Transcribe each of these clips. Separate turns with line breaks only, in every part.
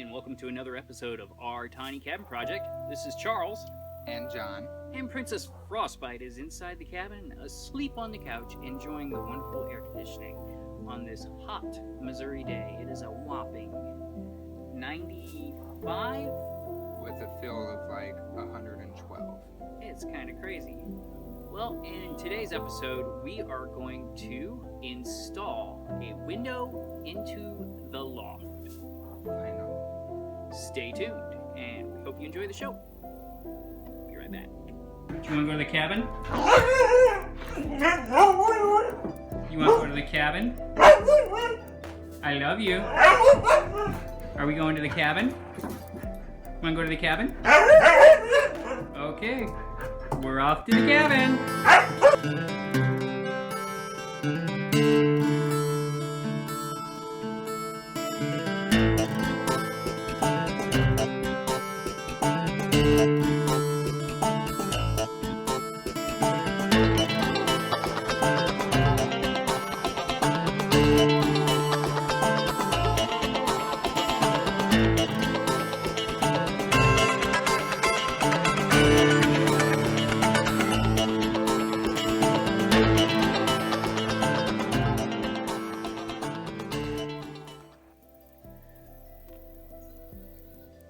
and welcome to another episode of our Tiny Cabin Project. This is Charles.
And John.
And Princess Frostbite is inside the cabin, asleep on the couch, enjoying the wonderful air conditioning on this hot Missouri day. It is a whopping 95?
With a feel of like 112.
It's kind of crazy. Well, in today's episode, we are going to install a window into the loft.
I know.
Stay tuned, and we hope you enjoy the show. Be right back. Do you want to go to the cabin? You want to go to the cabin? I love you. Are we going to the cabin? Want to go to the cabin? Okay. We're off to the cabin.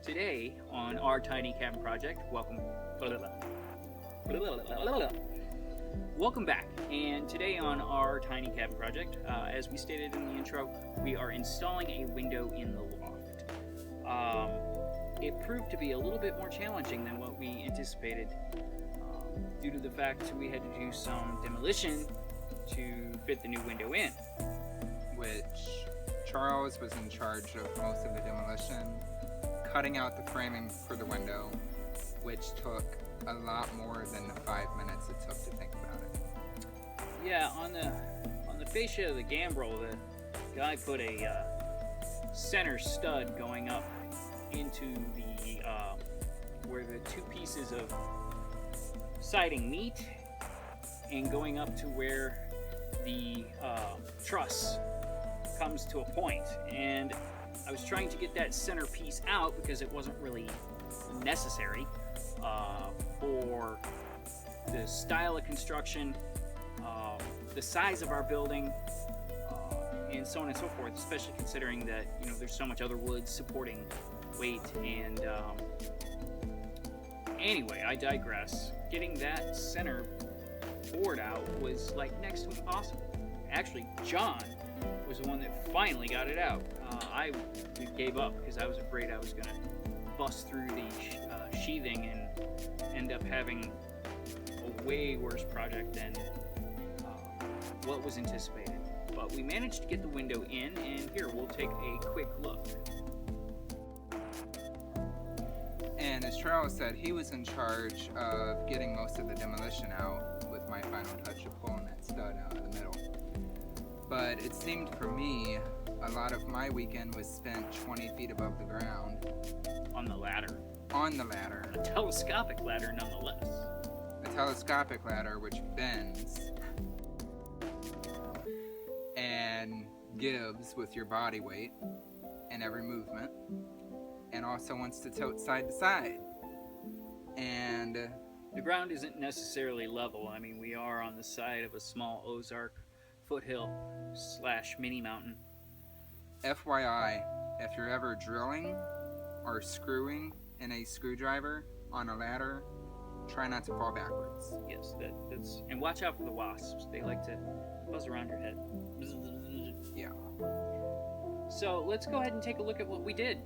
Today on our Tiny Cabin Project, welcome back. And today on our Tiny Cabin Project, as we stated in the intro, we are installing a window in the loft. It proved to be a little bit more challenging than what we anticipated, due to the fact that we had to do some demolition to fit the new window in.
Which Charles was in charge of most of the demolition, cutting out the framing for the window, which took a lot more than the 5 minutes it took to think about it.
Yeah, on the fascia of the gambrel, the guy put a center stud going up into the where the two pieces of siding meet, and going up to where the truss comes to a point. And I was trying to get that center piece out because it wasn't really necessary for the style of construction, the size of our building, and so on and so forth, especially considering that, you know, there's so much other wood supporting weight. And anyway, I digress. Getting that center board out was like next to impossible. Actually, John was the one that finally got it out. I gave up because I was afraid I was going to bust through the sheathing and end up having a way worse project than what was anticipated. But we managed to get the window in, and here, we'll take a quick look.
And as Charles said, he was in charge of getting most of the demolition out, with my final touch of pulling that stud out of the middle. But it seemed for me, a lot of my weekend was spent 20 feet above the ground.
On the ladder.
On the ladder.
A telescopic ladder, nonetheless.
A telescopic ladder which bends and gives with your body weight and every movement, and also wants to tilt side to side. And
the ground isn't necessarily level. I mean, we are on the side of a small Ozark foothill / mini mountain.
FYI, if you're ever drilling or screwing in a screwdriver on a ladder, try not to fall backwards.
Yes, that's, and watch out for the wasps. They like to buzz around your head.
Yeah.
So let's go ahead and take a look at what we did.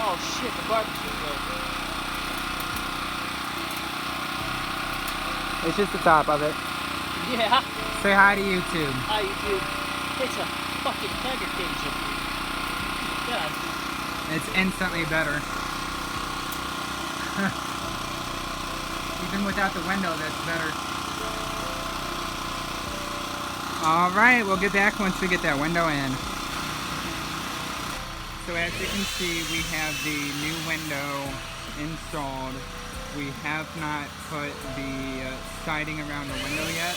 Oh shit, the barbecue broke.
It's just the top of it.
Yeah.
Say hi to YouTube.
Hi, YouTube. It's a fucking tiger cage up here. God.
It's instantly better. Even without the window, that's better. Alright, we'll get back once we get that window in. So as you can see, we have the new window installed. We have not put the siding around the window yet,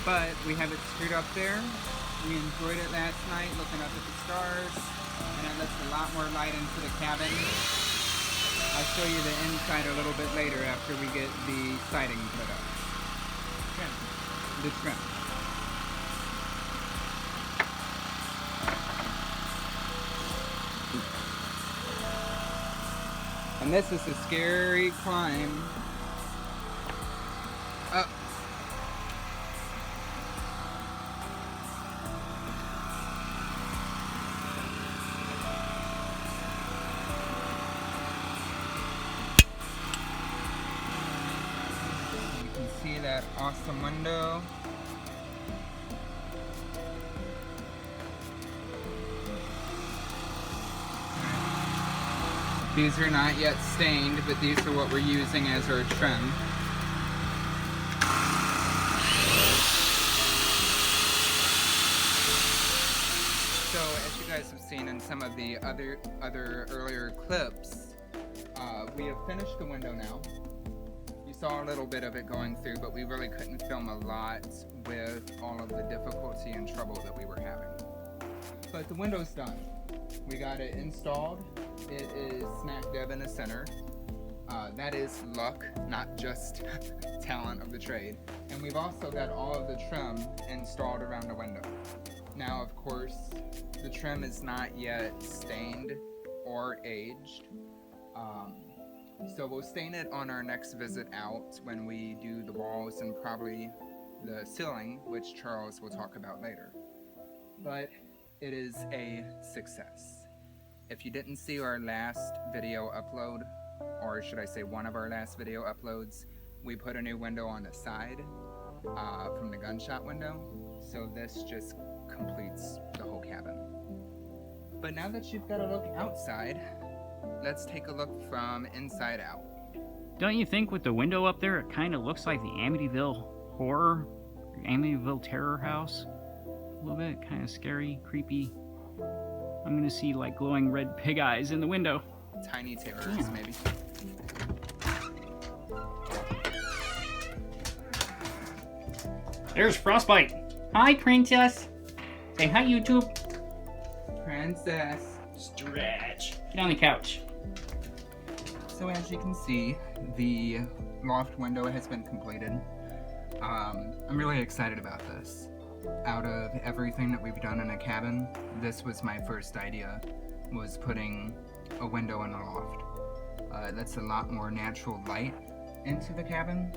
but we have it screwed up there. We enjoyed it last night looking up at the stars, and it lets a lot more light into the cabin. I'll show you the inside a little bit later after we get the siding put up. The trim. And this is a scary climb up. You can see that awesome window. These are not yet stained, but these are what we're using as our trim. So, as you guys have seen in some of the other earlier clips, we have finished the window now. You saw a little bit of it going through, but we really couldn't film a lot with all of the difficulty and trouble that we were having. But the window's done. We got it installed. It is smack dab in the center. That is luck, not just talent of the trade. And we've also got all of the trim installed around the window. Now, of course, the trim is not yet stained or aged. So we'll stain it on our next visit out when we do the walls and probably the ceiling, which Charles will talk about later. But it is a success. If you didn't see our last video upload, or should I say one of our last video uploads, we put a new window on the side from the gunshot window. So this just completes the whole cabin. But now that you've got a look outside, let's take a look from inside out.
Don't you think with the window up there, it kind of looks like the Amityville horror, Amityville terror house? A little bit, kind of scary, creepy. I'm gonna see like glowing red pig eyes in the window.
Tiny terrors, maybe.
There's Frostbite. Hi, Princess. Say hi, YouTube.
Princess.
Stretch. Get on the couch.
So as you can see, the loft window has been completed. I'm really excited about this. Out of everything that we've done in a cabin, this was my first idea, was putting a window in the loft. It lets a lot more natural light into the cabin,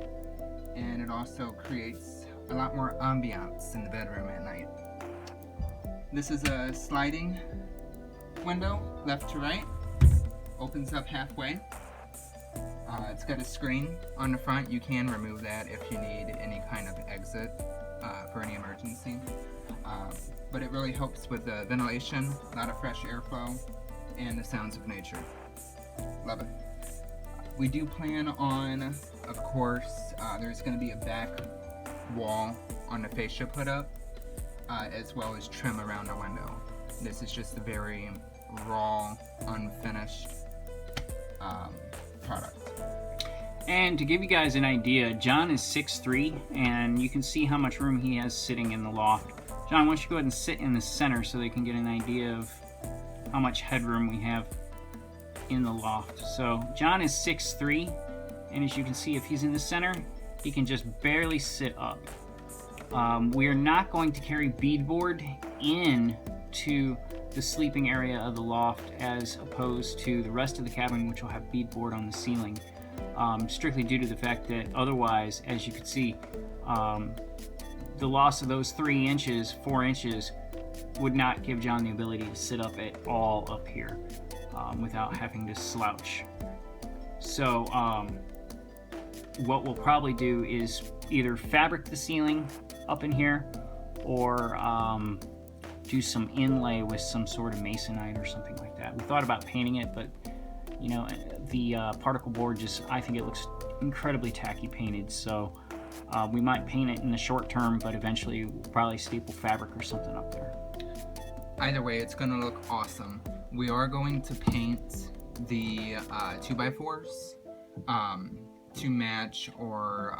and it also creates a lot more ambiance in the bedroom at night. This is a sliding window, left to right, opens up halfway. It's got a screen on the front. You can remove that if you need any kind of exit for any emergency. But it really helps with the ventilation, a lot of fresh airflow, and the sounds of nature. Love it. We do plan on, of course, there's going to be a back wall on the fascia put up, as well as trim around the window. This is just a very raw, unfinished product.
And to give you guys an idea, John is 6'3", and you can see how much room he has sitting in the loft. John, why don't you go ahead and sit in the center so they can get an idea of how much headroom we have in the loft. So John is 6'3", and as you can see, if he's in the center, he can just barely sit up. We are not going to carry beadboard in to the sleeping area of the loft as opposed to the rest of the cabin, which will have beadboard on the ceiling. Strictly due to the fact that otherwise, as you can see, the loss of those 4 inches would not give John the ability to sit up at all up here without having to slouch. So what we'll probably do is either fabric the ceiling up in here or do some inlay with some sort of masonite or something like that. We thought about painting it, but You know, the particle board just, I think it looks incredibly tacky painted, so we might paint it in the short term, but eventually we'll probably staple fabric or something up there.
Either way, it's gonna look awesome. We are going to paint the 2x4s to match or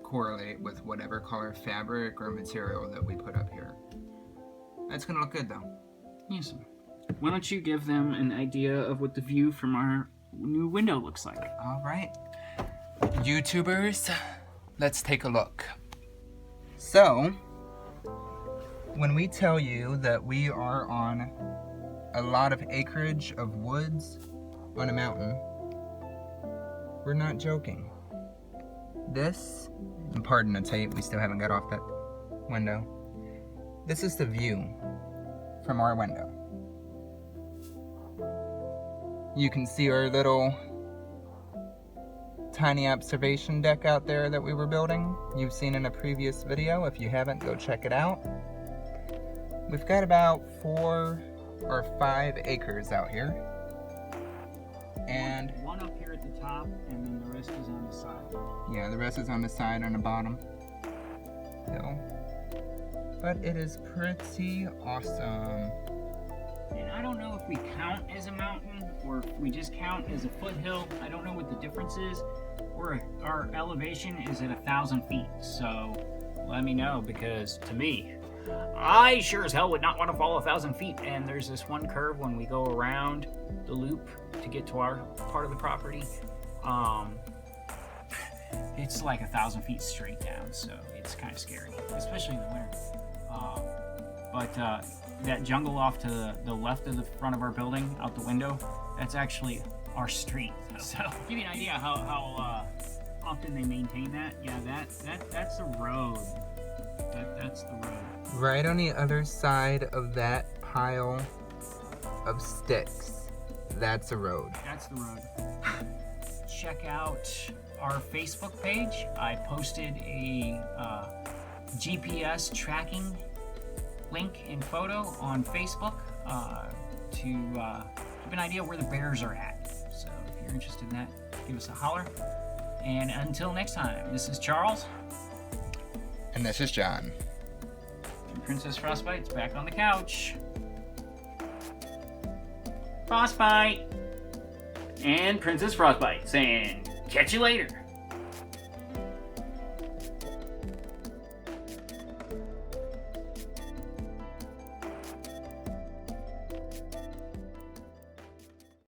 correlate with whatever color fabric or material that we put up here. That's gonna look good though.
Yes. Why don't you give them an idea of what the view from our new window looks like?
All right, YouTubers, let's take a look. So, when we tell you that we are on a lot of acreage of woods on a mountain, we're not joking. This, and pardon the tape, we still haven't got off that window. This is the view from our window. You can see our little tiny observation deck out there that we were building. You've seen in a previous video. If you haven't, go check it out. We've got about 4 or 5 acres out here. And
one up here at the top, and then the rest is on the side.
yeah, the rest is on the side, on the bottom hill. But it is pretty awesome.
And I don't know if we count as a mountain or if we just count as a foothill. I don't know what the difference is. Our elevation is at 1,000 feet. So let me know, because to me, I sure as hell would not want to fall 1,000 feet. And there's this one curve when we go around the loop to get to our part of the property. It's like 1,000 feet straight down, so it's kind of scary, especially in the winter. But that jungle off to the left of the front of our building, out the window, that's actually our street. So give you an idea how often they maintain that. Yeah, that's the road. That's the road.
Right on the other side of that pile of sticks, that's a road.
That's the road. Check out our Facebook page. I posted a GPS tracking link and photo on Facebook to give an idea where the bears are at. So if you're interested in that, give us a holler. And until next time, this is Charles.
And this is John.
And Princess Frostbite's back on the couch. Frostbite! And Princess Frostbite saying, catch you later.